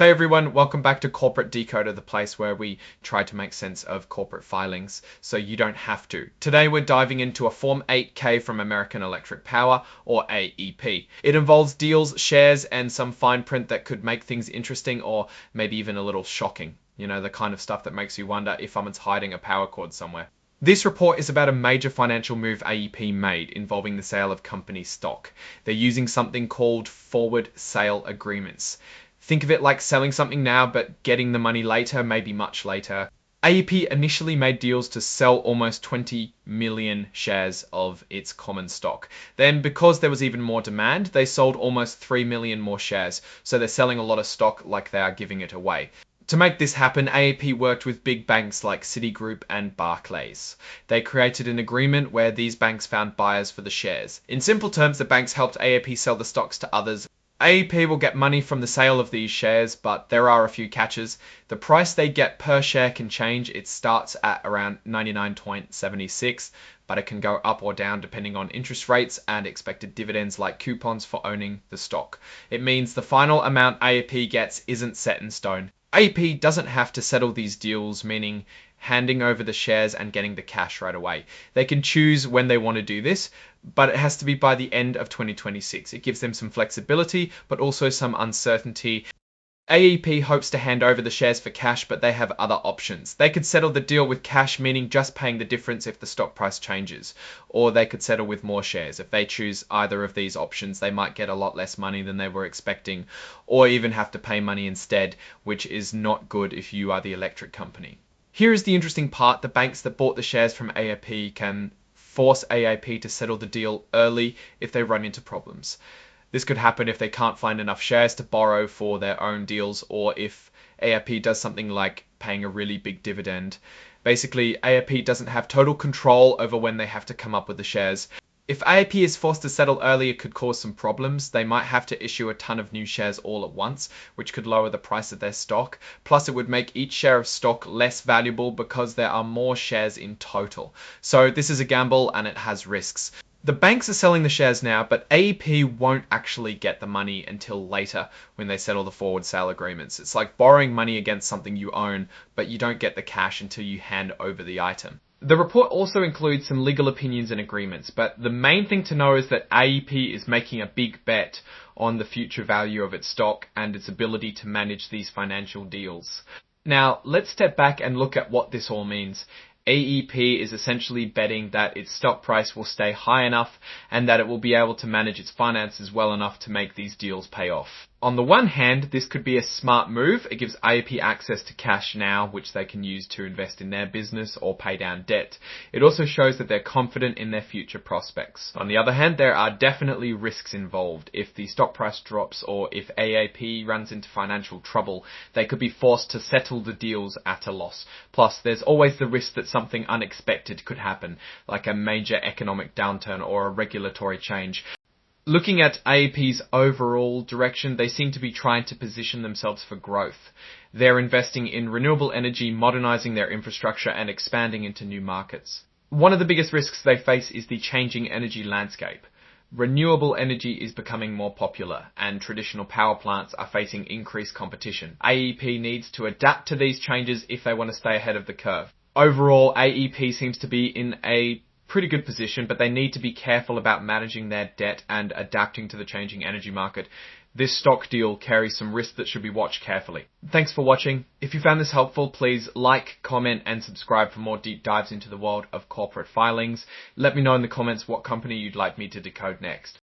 Hey everyone, welcome back to Corporate Decoder, the place where we try to make sense of corporate filings so you don't have to. Today we're diving into a Form 8K from American Electric Power, or AEP. It involves deals, shares, and some fine print that could make things interesting or maybe even a little shocking. You know, the kind of stuff that makes you wonder if someone's hiding a power cord somewhere. This report is about a major financial move AEP made involving the sale of company stock. They're using something called forward sale agreements. Think of it like selling something now, but getting the money later, maybe much later. AEP initially made deals to sell almost 20 million shares of its common stock. Then, because there was even more demand, they sold almost 3 million more shares. So they're selling a lot of stock like they are giving it away. To make this happen, AEP worked with big banks like Citigroup and Barclays. They created an agreement where these banks found buyers for the shares. In simple terms, the banks helped AEP sell the stocks to others. AEP will get money from the sale of these shares, but there are a few catches. The price they get per share can change. It starts at around 99.76, but it can go up or down depending on interest rates and expected dividends like coupons for owning the stock. It means the final amount AEP gets isn't set in stone. AEP doesn't have to settle these deals, meaning handing over the shares and getting the cash right away. They can choose when they want to do this, but it has to be by the end of 2026. It gives them some flexibility, but also some uncertainty. AEP hopes to hand over the shares for cash, but they have other options. They could settle the deal with cash, meaning just paying the difference if the stock price changes, or they could settle with more shares. If they choose either of these options, they might get a lot less money than they were expecting, or even have to pay money instead, which is not good if you are the electric company. Here is the interesting part. The banks that bought the shares from AEP can force AEP to settle the deal early if they run into problems. This could happen if they can't find enough shares to borrow for their own deals, or if AEP does something like paying a really big dividend. Basically, AEP doesn't have total control over when they have to come up with the shares. If AEP is forced to settle early, it could cause some problems. They might have to issue a ton of new shares all at once, which could lower the price of their stock. Plus, it would make each share of stock less valuable because there are more shares in total. So this is a gamble and it has risks. The banks are selling the shares now, but AEP won't actually get the money until later when they settle the forward sale agreements. It's like borrowing money against something you own, but you don't get the cash until you hand over the item. The report also includes some legal opinions and agreements, but the main thing to know is that AEP is making a big bet on the future value of its stock and its ability to manage these financial deals. Now, let's step back and look at what this all means. AEP is essentially betting that its stock price will stay high enough and that it will be able to manage its finances well enough to make these deals pay off. On the one hand, this could be a smart move. It gives AEP access to cash now, which they can use to invest in their business or pay down debt. It also shows that they're confident in their future prospects. On the other hand, there are definitely risks involved. If the stock price drops or if AEP runs into financial trouble, they could be forced to settle the deals at a loss. Plus, there's always the risk that something unexpected could happen, like a major economic downturn or a regulatory change. Looking at AEP's overall direction, they seem to be trying to position themselves for growth. They're investing in renewable energy, modernizing their infrastructure, and expanding into new markets. One of the biggest risks they face is the changing energy landscape. Renewable energy is becoming more popular, and traditional power plants are facing increased competition. AEP needs to adapt to these changes if they want to stay ahead of the curve. Overall, AEP seems to be in a pretty good position, but they need to be careful about managing their debt and adapting to the changing energy market. This stock deal carries some risks that should be watched carefully. Thanks for watching. If you found this helpful, please like, comment, and subscribe for more deep dives into the world of corporate filings. Let me know in the comments what company you'd like me to decode next.